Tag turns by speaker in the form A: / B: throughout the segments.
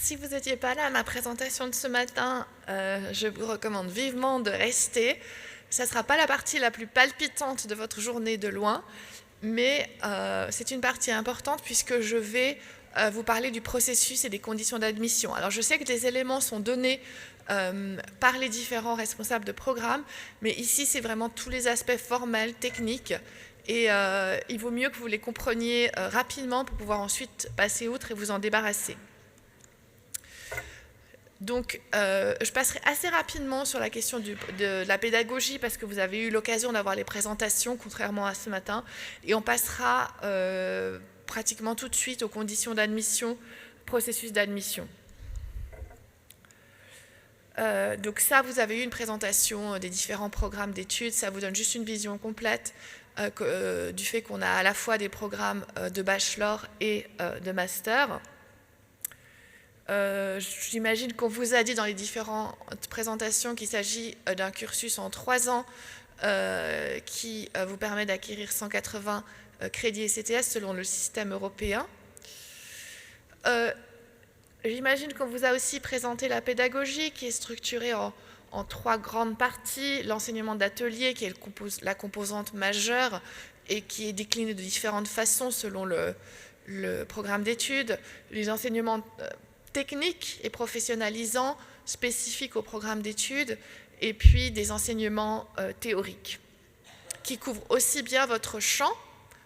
A: Si vous n'étiez pas là à ma présentation de ce matin, je vous recommande vivement de rester. Ça ne sera pas la partie la plus palpitante de votre journée de loin, mais c'est une partie importante puisque je vais vous parler du processus et des conditions d'admission. Alors je sais que des éléments sont donnés par les différents responsables de programme, mais ici c'est vraiment tous les aspects formels, techniques, et il vaut mieux que vous les compreniez rapidement pour pouvoir ensuite passer outre et vous en débarrasser. Donc, je passerai assez rapidement sur la question de la pédagogie parce que vous avez eu l'occasion d'avoir les présentations, contrairement à ce matin. Et on passera pratiquement tout de suite aux conditions d'admission, processus d'admission. Donc ça, vous avez eu une présentation des différents programmes d'études. Ça vous donne juste une vision complète du fait qu'on a à la fois des programmes de bachelor et de master. J'imagine qu'on vous a dit dans les différentes présentations qu'il s'agit d'un cursus en 3 ans qui vous permet d'acquérir 180 crédits ECTS selon le système européen. J'imagine qu'on vous a aussi présenté la pédagogie qui est structurée en 3 grandes parties. L'enseignement d'atelier qui est la composante majeure et qui est déclinée de différentes façons selon le programme d'études. Les enseignements techniques et professionnalisants spécifiques au programme d'études et puis des enseignements théoriques qui couvrent aussi bien votre champ,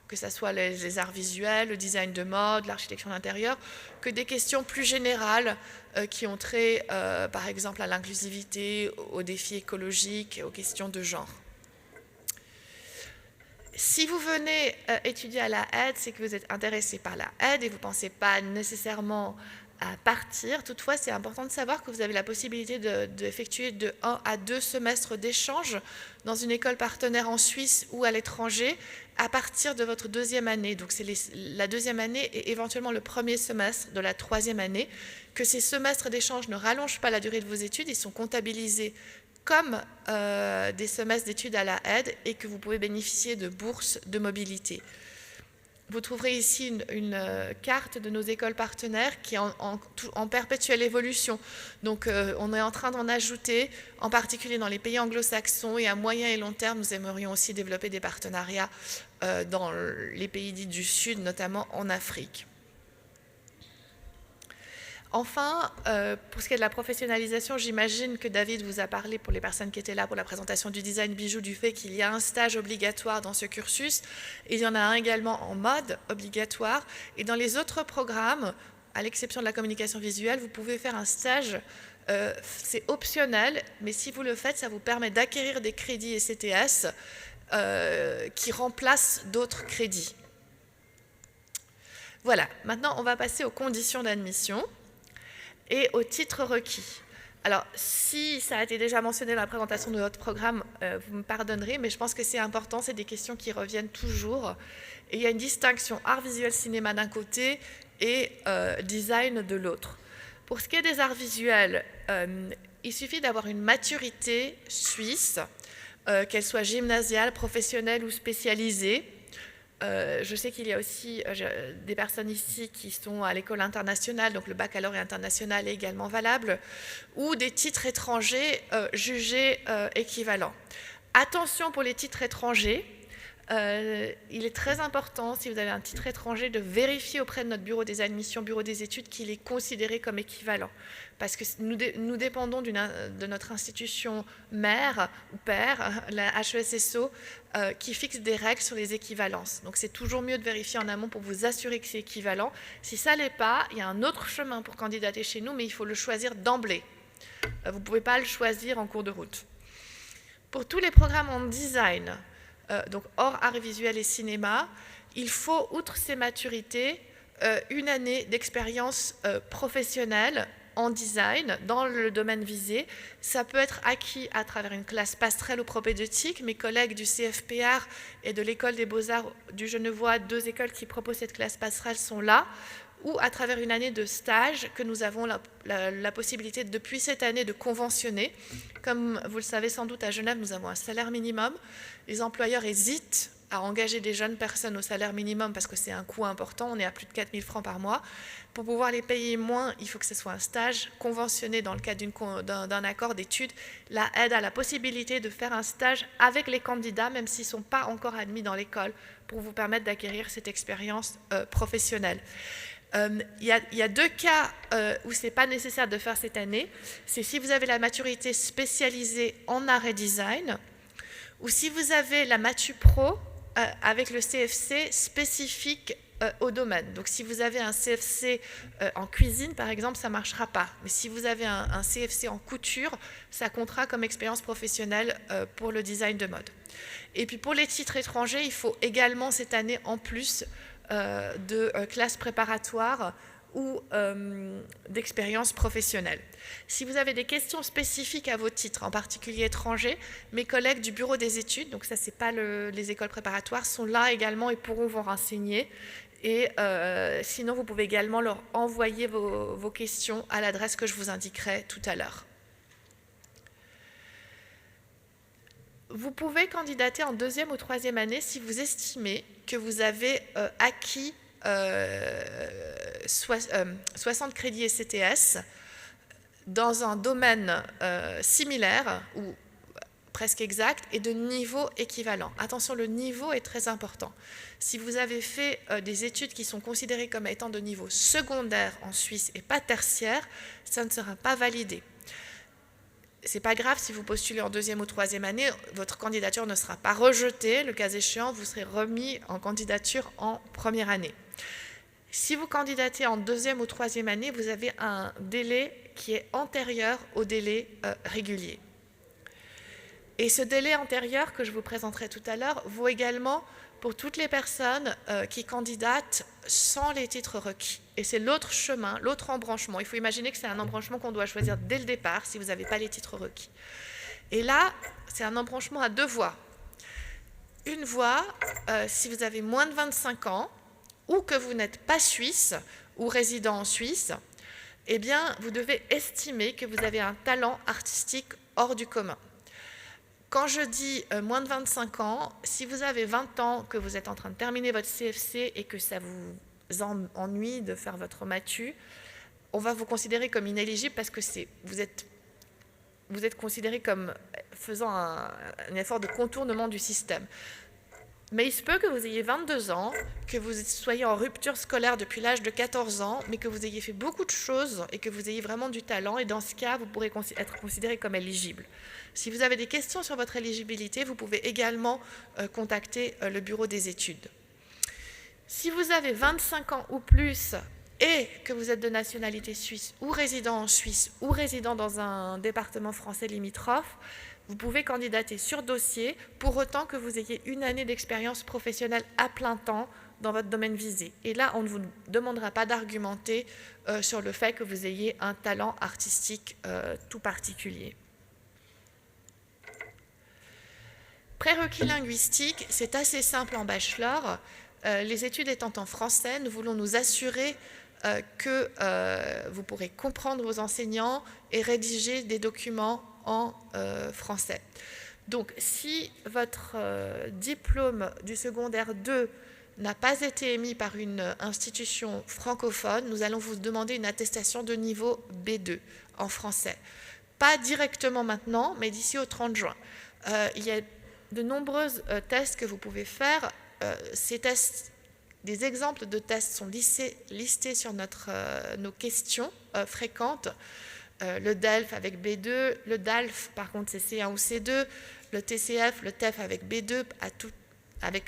A: que ce soit les arts visuels, le design de mode, l'architecture d'intérieur, que des questions plus générales qui ont trait par exemple à l'inclusivité, aux défis écologiques, aux questions de genre. Si vous venez étudier à la aide, c'est que vous êtes intéressé par la aide et vous ne pensez pas nécessairement à partir. Toutefois, c'est important de savoir que vous avez la possibilité d'effectuer de 1 à 2 semestres d'échange dans une école partenaire en Suisse ou à l'étranger à partir de votre 2e année. Donc c'est la 2e année et éventuellement le 1er semestre de la 3e année. Que ces semestres d'échange ne rallongent pas la durée de vos études, ils sont comptabilisés comme des semestres d'études à la aide et que vous pouvez bénéficier de bourses de mobilité. Vous trouverez ici une carte de nos écoles partenaires qui est en perpétuelle évolution. Donc on est en train d'en ajouter, en particulier dans les pays anglo-saxons, et à moyen et long terme, nous aimerions aussi développer des partenariats dans les pays dits du Sud, notamment en Afrique. Enfin, pour ce qui est de la professionnalisation, j'imagine que David vous a parlé, pour les personnes qui étaient là pour la présentation du design bijou, du fait qu'il y a un stage obligatoire dans ce cursus. Il y en a un également en mode obligatoire. Et dans les autres programmes, à l'exception de la communication visuelle, vous pouvez faire un stage. C'est optionnel, mais si vous le faites, ça vous permet d'acquérir des crédits ECTS qui remplacent d'autres crédits. Voilà, maintenant on va passer aux conditions d'admission et aux titres requis. Alors, si ça a été déjà mentionné dans la présentation de notre programme, vous me pardonnerez, mais je pense que c'est important, c'est des questions qui reviennent toujours. Et il y a une distinction art visuel cinéma d'un côté et design de l'autre. Pour ce qui est des arts visuels, il suffit d'avoir une maturité suisse, qu'elle soit gymnasiale, professionnelle ou spécialisée. Je sais qu'il y a aussi des personnes ici qui sont à l'école internationale, donc le baccalauréat international est également valable, ou des titres étrangers jugés équivalents. Attention pour les titres étrangers, il est très important, si vous avez un titre étranger, de vérifier auprès de notre bureau des admissions, bureau des études, qu'il est considéré comme équivalent. Parce que nous dépendons de notre institution mère ou père, la HESSO, qui fixe des règles sur les équivalences. Donc c'est toujours mieux de vérifier en amont pour vous assurer que c'est équivalent. Si ça ne l'est pas, il y a un autre chemin pour candidater chez nous, mais il faut le choisir d'emblée. Vous ne pouvez pas le choisir en cours de route. Pour tous les programmes en design, donc hors art visuel et cinéma, il faut, outre ces maturités, une année d'expérience professionnelle en design dans le domaine visé. Ça peut être acquis à travers une classe passerelle ou propédeutique. Mes collègues du CFPR et de l'École des Beaux-Arts du Genevois, 2 écoles qui proposent cette classe passerelle, sont là, ou à travers une année de stage que nous avons la possibilité depuis cette année de conventionner. Comme vous le savez sans doute, à Genève, nous avons un salaire minimum. Les employeurs hésitent à engager des jeunes personnes au salaire minimum parce que c'est un coût important, on est à plus de 4 000 francs par mois. Pour pouvoir les payer moins, il faut que ce soit un stage conventionné dans le cadre d'un accord d'études. La aide a la possibilité de faire un stage avec les candidats, même s'ils ne sont pas encore admis dans l'école, pour vous permettre d'acquérir cette expérience professionnelle. Il y a 2 cas où ce n'est pas nécessaire de faire cette année. C'est si vous avez la maturité spécialisée en art et design, ou si vous avez la Matu Pro avec le CFC spécifique au domaine. Donc si vous avez un CFC en cuisine, par exemple, ça ne marchera pas. Mais si vous avez un CFC en couture, ça comptera comme expérience professionnelle pour le design de mode. Et puis pour les titres étrangers, il faut également cette année en plus de classes préparatoires ou d'expériences professionnelles. Si vous avez des questions spécifiques à vos titres, en particulier étrangers, mes collègues du bureau des études, donc ça c'est pas les écoles préparatoires, sont là également et pourront vous renseigner. Et sinon, vous pouvez également leur envoyer vos questions à l'adresse que je vous indiquerai tout à l'heure. Vous pouvez candidater en 2e ou 3e année si vous estimez que vous avez acquis 60 crédits ECTS dans un domaine similaire ou presque exact et de niveau équivalent. Attention, le niveau est très important. Si vous avez fait des études qui sont considérées comme étant de niveau secondaire en Suisse et pas tertiaire, ça ne sera pas validé. C'est pas grave si vous postulez en 2e ou 3e année, votre candidature ne sera pas rejetée. Le cas échéant, vous serez remis en candidature en 1re année. Si vous candidatez en 2e ou 3e année, vous avez un délai qui est antérieur au délai régulier. Et ce délai antérieur que je vous présenterai tout à l'heure vaut également pour toutes les personnes qui candidatent sans les titres requis. Et c'est l'autre chemin, l'autre embranchement. Il faut imaginer que c'est un embranchement qu'on doit choisir dès le départ si vous n'avez pas les titres requis. Et là, c'est un embranchement à 2 voies. Une voie, si vous avez moins de 25 ans ou que vous n'êtes pas suisse ou résident en Suisse, eh bien, vous devez estimer que vous avez un talent artistique hors du commun. Quand je dis moins de 25 ans, si vous avez 20 ans, que vous êtes en train de terminer votre CFC et que ça vous ennuie de faire votre matu, on va vous considérer comme inéligible parce que vous êtes considéré comme faisant un effort de contournement du système. Mais il se peut que vous ayez 22 ans, que vous soyez en rupture scolaire depuis l'âge de 14 ans, mais que vous ayez fait beaucoup de choses et que vous ayez vraiment du talent. Et dans ce cas, vous pourrez être considéré comme éligible. Si vous avez des questions sur votre éligibilité, vous pouvez également contacter le bureau des études. Si vous avez 25 ans ou plus et que vous êtes de nationalité suisse ou résident en Suisse ou résident dans un département français limitrophe, vous pouvez candidater sur dossier pour autant que vous ayez une année d'expérience professionnelle à plein temps dans votre domaine visé. Et là, on ne vous demandera pas d'argumenter sur le fait que vous ayez un talent artistique tout particulier. Prérequis linguistiques, c'est assez simple en bachelor. Les études étant en français, nous voulons nous assurer que vous pourrez comprendre vos enseignants et rédiger des documents en français. Donc, si votre diplôme du secondaire 2 n'a pas été émis par une institution francophone, nous allons vous demander une attestation de niveau B2 en français. Pas directement maintenant, mais d'ici au 30 juin. Il y a de nombreux tests que vous pouvez faire. Ces tests, des exemples de tests sont listés sur nos questions fréquentes. Le DELF avec B2, le DALF par contre c'est C1 ou C2, le TCF, le TEF avec B2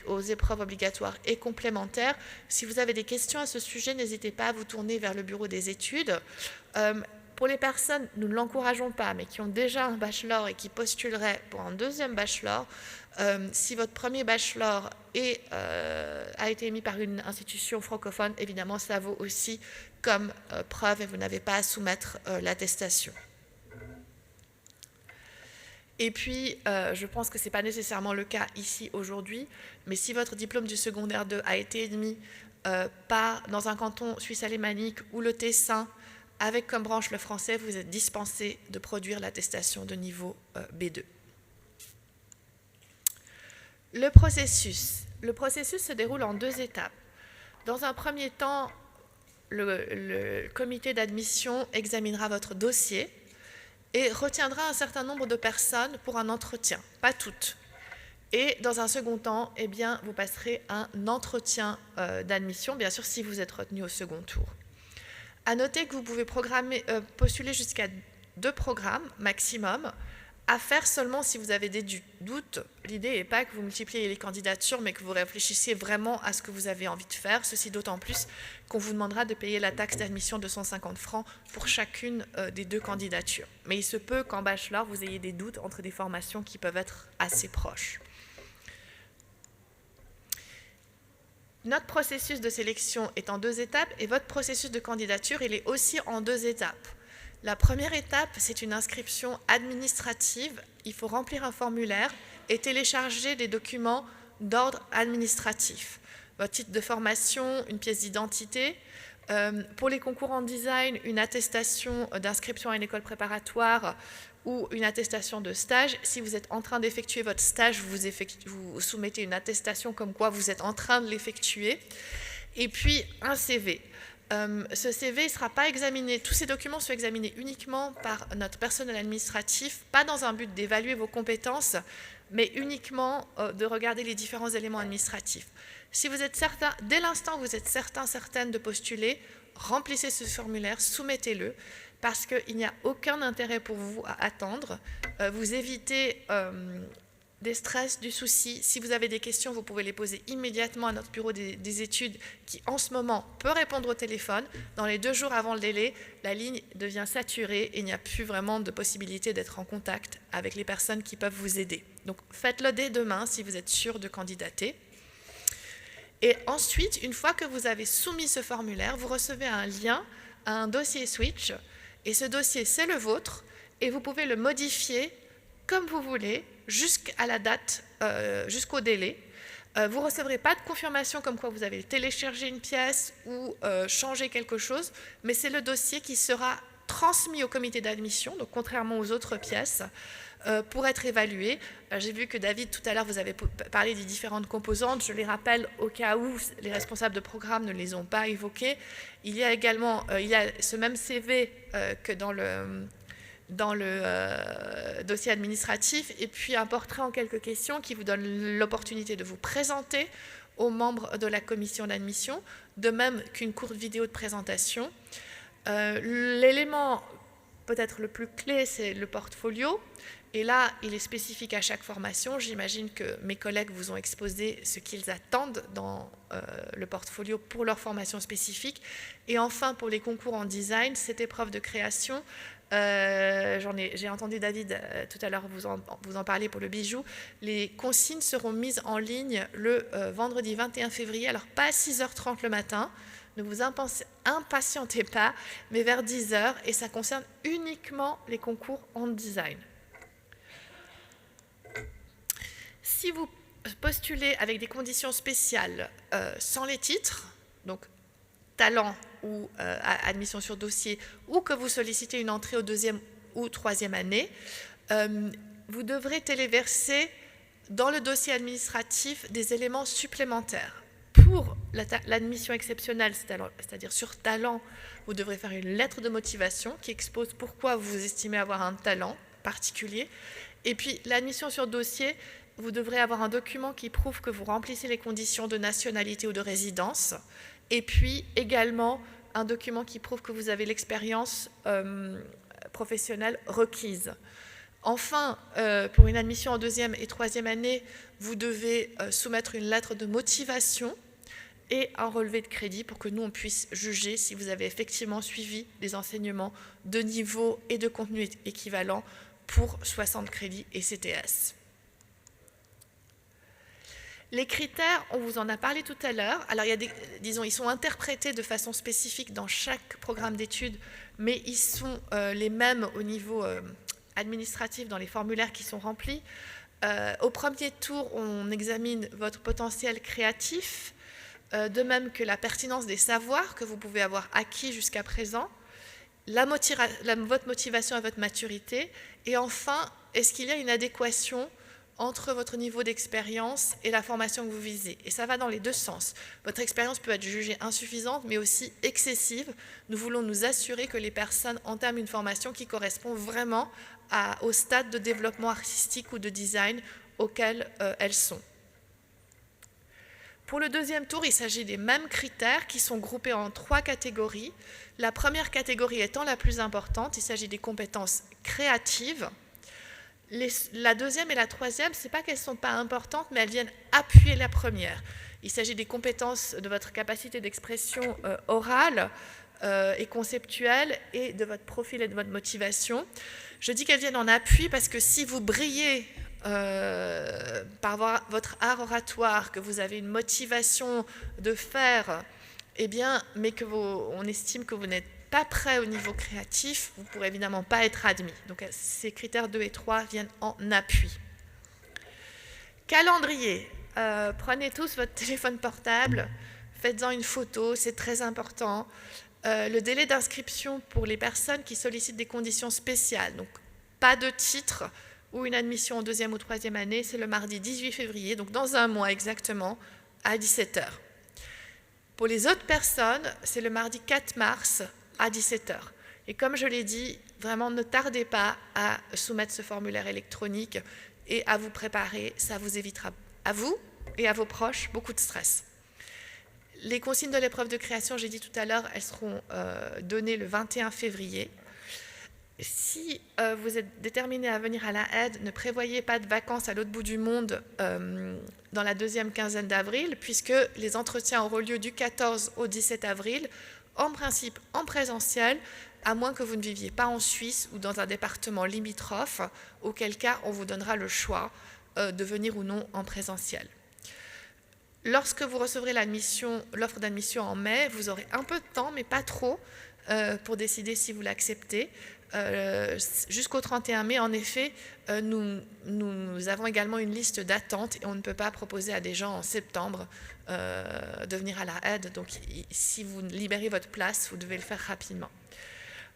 A: aux épreuves obligatoires et complémentaires. Si vous avez des questions à ce sujet, n'hésitez pas à vous tourner vers le bureau des études. Pour les personnes, nous ne l'encourageons pas, mais qui ont déjà un bachelor et qui postuleraient pour un 2e bachelor, si votre premier bachelor a été émis par une institution francophone, évidemment, ça vaut aussi comme preuve et vous n'avez pas à soumettre l'attestation. Et puis, je pense que ce n'est pas nécessairement le cas ici aujourd'hui, mais si votre diplôme du secondaire 2 a été émis dans un canton suisse alémanique ou le Tessin, avec comme branche le français, vous êtes dispensé de produire l'attestation de niveau B2. Le processus. Le processus se déroule en 2 étapes. Dans un premier temps, le comité d'admission examinera votre dossier et retiendra un certain nombre de personnes pour un entretien, pas toutes. Et dans un second temps, eh bien, vous passerez un entretien d'admission, bien sûr si vous êtes retenu au second tour. À noter que vous pouvez postuler jusqu'à 2 programmes maximum, à faire seulement si vous avez des doutes. L'idée n'est pas que vous multipliez les candidatures, mais que vous réfléchissiez vraiment à ce que vous avez envie de faire. Ceci d'autant plus qu'on vous demandera de payer la taxe d'admission de 150 francs pour chacune des 2 candidatures. Mais il se peut qu'en bachelor, vous ayez des doutes entre des formations qui peuvent être assez proches. Notre processus de sélection est en 2 étapes et votre processus de candidature, il est aussi en 2 étapes. La première étape, c'est une inscription administrative. Il faut remplir un formulaire et télécharger des documents d'ordre administratif. Votre titre de formation, une pièce d'identité. Pour les concours en design, une attestation d'inscription à une école préparatoire ou une attestation de stage. Si vous êtes en train d'effectuer votre stage, vous soumettez une attestation comme quoi vous êtes en train de l'effectuer. Et puis un CV. Ce CV ne sera pas examiné, tous ces documents sont examinés uniquement par notre personnel administratif, pas dans un but d'évaluer vos compétences, mais uniquement de regarder les différents éléments administratifs. Si vous êtes certain, dès l'instant où vous êtes certaine de postuler, remplissez ce formulaire, soumettez-le, parce qu'il n'y a aucun intérêt pour vous à attendre. Vous évitez des stress, du souci. Si vous avez des questions, vous pouvez les poser immédiatement à notre bureau des études qui, en ce moment, peut répondre au téléphone. Dans les 2 jours avant le délai, la ligne devient saturée et il n'y a plus vraiment de possibilité d'être en contact avec les personnes qui peuvent vous aider. Donc, faites-le dès demain si vous êtes sûr de candidater. Et ensuite, une fois que vous avez soumis ce formulaire, vous recevez un lien à un dossier Switch. Et ce dossier, c'est le vôtre et vous pouvez le modifier comme vous voulez, jusqu'à la date, jusqu'au délai. Vous ne recevrez pas de confirmation comme quoi vous avez téléchargé une pièce ou changé quelque chose, mais c'est le dossier qui sera transmis au comité d'admission, donc contrairement aux autres pièces, pour être évalué. J'ai vu que David, tout à l'heure, vous avez parlé des différentes composantes. Je les rappelle au cas où les responsables de programme ne les ont pas évoquées. Il y a également ce même CV que dans le dossier administratif, et puis un portrait en quelques questions qui vous donne l'opportunité de vous présenter aux membres de la commission d'admission, de même qu'une courte vidéo de présentation. L'élément peut-être le plus clé, c'est le portfolio, et là, il est spécifique à chaque formation. J'imagine que mes collègues vous ont exposé ce qu'ils attendent dans le portfolio pour leur formation spécifique. Et enfin, pour les concours en design, cette épreuve de création, j'ai entendu David tout à l'heure vous en parler pour le bijou. Les consignes seront mises en ligne le vendredi 21 février, alors pas à 6h30 le matin, ne vous impatientez pas, mais vers 10h, et ça concerne uniquement les concours en design. Si vous postulez avec des conditions spéciales sans les titres, donc talent ou admission sur dossier, ou que vous sollicitez une entrée au 2e ou 3e année, vous devrez téléverser dans le dossier administratif des éléments supplémentaires. Pour l'admission exceptionnelle, c'est-à-dire sur talent, vous devrez faire une lettre de motivation qui expose pourquoi vous estimez avoir un talent particulier. Et puis l'admission sur dossier, vous devrez avoir un document qui prouve que vous remplissez les conditions de nationalité ou de résidence. Et puis également un document qui prouve que vous avez l'expérience professionnelle requise. Enfin, pour une admission en 2e et 3e année, vous devez soumettre une lettre de motivation et un relevé de crédit pour que nous, on puisse juger si vous avez effectivement suivi des enseignements de niveau et de contenu équivalent pour 60 crédits et CTS. Les critères, on vous en a parlé tout à l'heure. Alors, ils sont interprétés de façon spécifique dans chaque programme d'études, mais ils sont les mêmes au niveau administratif dans les formulaires qui sont remplis. Au premier tour, on examine votre potentiel créatif, de même que la pertinence des savoirs que vous pouvez avoir acquis jusqu'à présent, votre motivation à votre maturité, et enfin, est-ce qu'il y a une adéquation entre votre niveau d'expérience et la formation que vous visez. Et ça va dans les deux sens. Votre expérience peut être jugée insuffisante, mais aussi excessive. Nous voulons nous assurer que les personnes entament une formation qui correspond vraiment au stade de développement artistique ou de design auquel elles sont. Pour le deuxième tour, il s'agit des mêmes critères qui sont groupés en 3 catégories. La première catégorie étant la plus importante, il s'agit des compétences créatives. La deuxième et la troisième, ce n'est pas qu'elles ne sont pas importantes, mais elles viennent appuyer la première. Il s'agit des compétences de votre capacité d'expression orale et conceptuelle et de votre profil et de votre motivation. Je dis qu'elles viennent en appui parce que si vous brillez par votre art oratoire, que vous avez une motivation de faire, eh bien, mais on estime que vous n'êtes pas prêt au niveau créatif, vous ne pourrez évidemment pas être admis. Donc ces critères 2 et 3 viennent en appui. Calendrier. Prenez tous votre téléphone portable, faites-en une photo, c'est très important. Le délai d'inscription pour les personnes qui sollicitent des conditions spéciales, donc pas de titre ou une admission en 2e ou 3e année, c'est le mardi 18 février, donc dans un mois exactement, à 17h. Pour les autres personnes, c'est le mardi 4 mars à 17h. Et comme je l'ai dit, vraiment ne tardez pas à soumettre ce formulaire électronique et à vous préparer, ça vous évitera à vous et à vos proches beaucoup de stress. Les consignes de l'épreuve de création, j'ai dit tout à l'heure, elles seront données le 21 février. Si vous êtes déterminé à venir à la aide, ne prévoyez pas de vacances à l'autre bout du monde dans la 2e quinzaine d'avril, puisque les entretiens auront lieu du 14 au 17 avril, en principe en présentiel, à moins que vous ne viviez pas en Suisse ou dans un département limitrophe, auquel cas on vous donnera le choix de venir ou non en présentiel. Lorsque vous recevrez l'offre d'admission en mai, vous aurez un peu de temps, mais pas trop, pour décider si vous l'acceptez. Jusqu'au 31 mai, en effet, nous avons également une liste d'attente et on ne peut pas proposer à des gens en septembre de venir à la aide. Donc, si vous libérez votre place, vous devez le faire rapidement.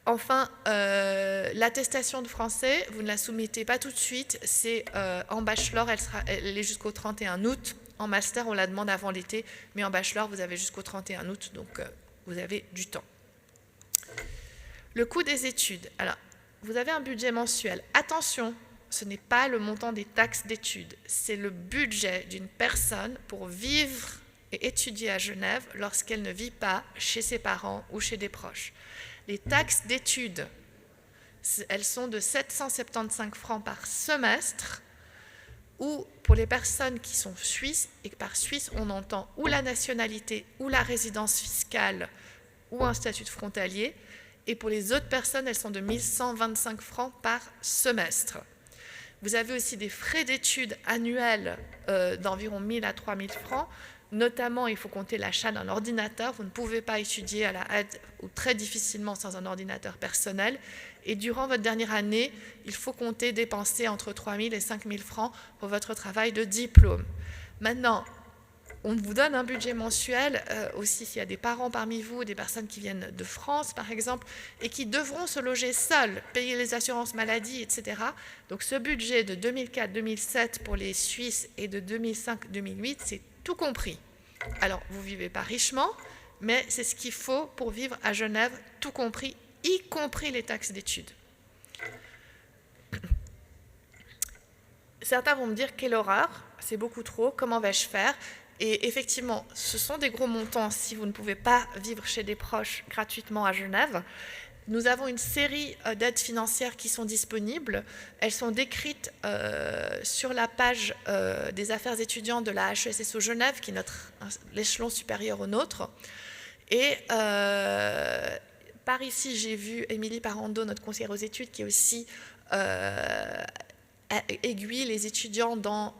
A: Enfin, l'attestation de français, vous ne la soumettez pas tout de suite. C'est en bachelor, elle est jusqu'au 31 août. En master, on la demande avant l'été, mais en bachelor, vous avez jusqu'au 31 août, donc vous avez du temps. Le coût des études. Alors, vous avez un budget mensuel. Attention, ce n'est pas le montant des taxes d'études, c'est le budget d'une personne pour vivre et étudier à Genève lorsqu'elle ne vit pas chez ses parents ou chez des proches. Les taxes d'études, elles sont de 775 francs par semestre, ou pour les personnes qui sont suisses, et par Suisse on entend ou la nationalité ou la résidence fiscale ou un statut de frontalier, et pour les autres personnes, elles sont de 1125 francs par semestre. Vous avez aussi des frais d'études annuels d'environ 1000 à 3000 francs. Notamment, il faut compter l'achat d'un ordinateur. Vous ne pouvez pas étudier à la aide ou très difficilement sans un ordinateur personnel. Et durant votre dernière année, il faut compter dépenser entre 3000 et 5000 francs pour votre travail de diplôme. Maintenant, on vous donne un budget mensuel aussi s'il y a des parents parmi vous, des personnes qui viennent de France par exemple, et qui devront se loger seuls, payer les assurances maladie, etc. Donc ce budget de 2004-2007 pour les Suisses et de 2005-2008, c'est tout compris. Alors vous ne vivez pas richement, mais c'est ce qu'il faut pour vivre à Genève, tout compris, y compris les taxes d'études. Certains vont me dire quelle horreur, c'est beaucoup trop, comment vais-je faire ? Et effectivement, ce sont des gros montants si vous ne pouvez pas vivre chez des proches gratuitement à Genève. Nous avons une série d'aides financières qui sont disponibles. Elles sont décrites sur la page des affaires étudiantes de la HESSO Genève, qui est l'échelon supérieur au nôtre. Et par ici, j'ai vu Émilie Parando, notre conseillère aux études, qui est aussi aiguille les étudiants dans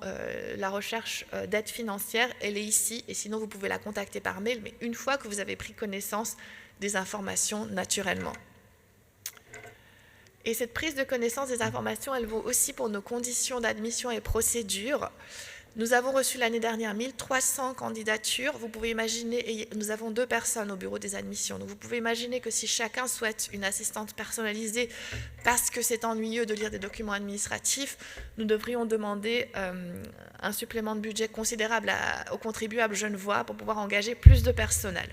A: la recherche d'aide financière. Elle est ici, et sinon vous pouvez la contacter par mail, mais une fois que vous avez pris connaissance des informations naturellement. Et cette prise de connaissance des informations, elle vaut aussi pour nos conditions d'admission et procédures. Nous avons reçu l'année dernière 1300 candidatures. Vous pouvez imaginer, et nous avons 2 personnes au bureau des admissions, donc vous pouvez imaginer que si chacun souhaite une assistante personnalisée parce que c'est ennuyeux de lire des documents administratifs, nous devrions demander un supplément de budget considérable aux contribuables genevois pour pouvoir engager plus de personnel.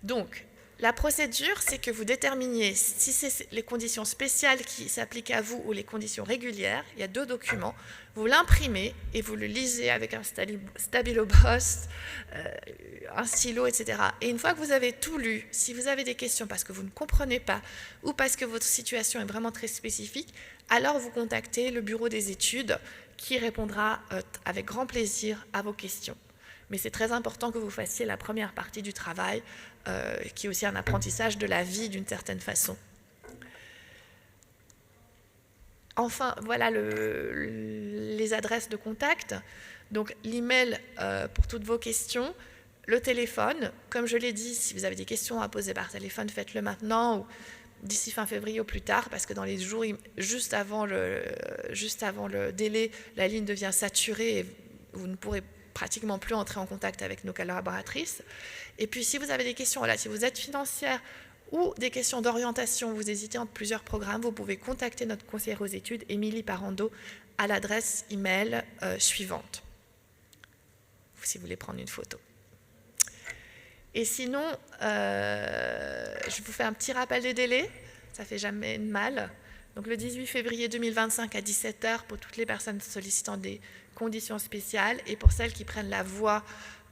A: Donc, la procédure, c'est que vous déterminiez si c'est les conditions spéciales qui s'appliquent à vous ou les conditions régulières. Il y a 2 documents. Vous l'imprimez et vous le lisez avec un Stabilo Boss, un stylo, etc. Et une fois que vous avez tout lu, si vous avez des questions parce que vous ne comprenez pas ou parce que votre situation est vraiment très spécifique, alors vous contactez le bureau des études qui répondra avec grand plaisir à vos questions. Mais c'est très important que vous fassiez la première partie du travail, qui est aussi un apprentissage de la vie d'une certaine façon. Enfin, voilà les adresses de contact. Donc l'email pour toutes vos questions, le téléphone. Comme je l'ai dit, si vous avez des questions à poser par téléphone, faites-le maintenant ou d'ici fin février ou plus tard, parce que dans les jours juste avant le délai, la ligne devient saturée et vous ne pourrez pratiquement plus entrer en contact avec nos collaboratrices. Et puis si vous avez des questions relatives aux aides financières ou des questions d'orientation, vous hésitez entre plusieurs programmes, vous pouvez contacter notre conseillère aux études, Émilie Parando, à l'adresse email suivante, si vous voulez prendre une photo. Et sinon, je vous fais un petit rappel des délais, ça ne fait jamais de mal. Donc le 18 février 2025 à 17h pour toutes les personnes sollicitant des conditions spéciales et pour celles qui prennent la voie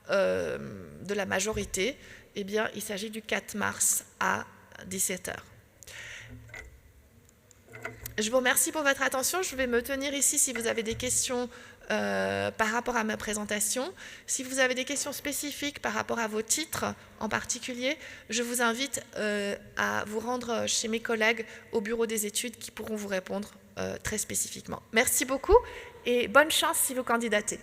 A: de la majorité, eh bien, il s'agit du 4 mars à 17h. Je vous remercie pour votre attention. Je vais me tenir ici si vous avez des questions par rapport à ma présentation. Si vous avez des questions spécifiques par rapport à vos titres en particulier, je vous invite à vous rendre chez mes collègues au bureau des études qui pourront vous répondre très spécifiquement. Merci beaucoup et bonne chance si vous candidatez.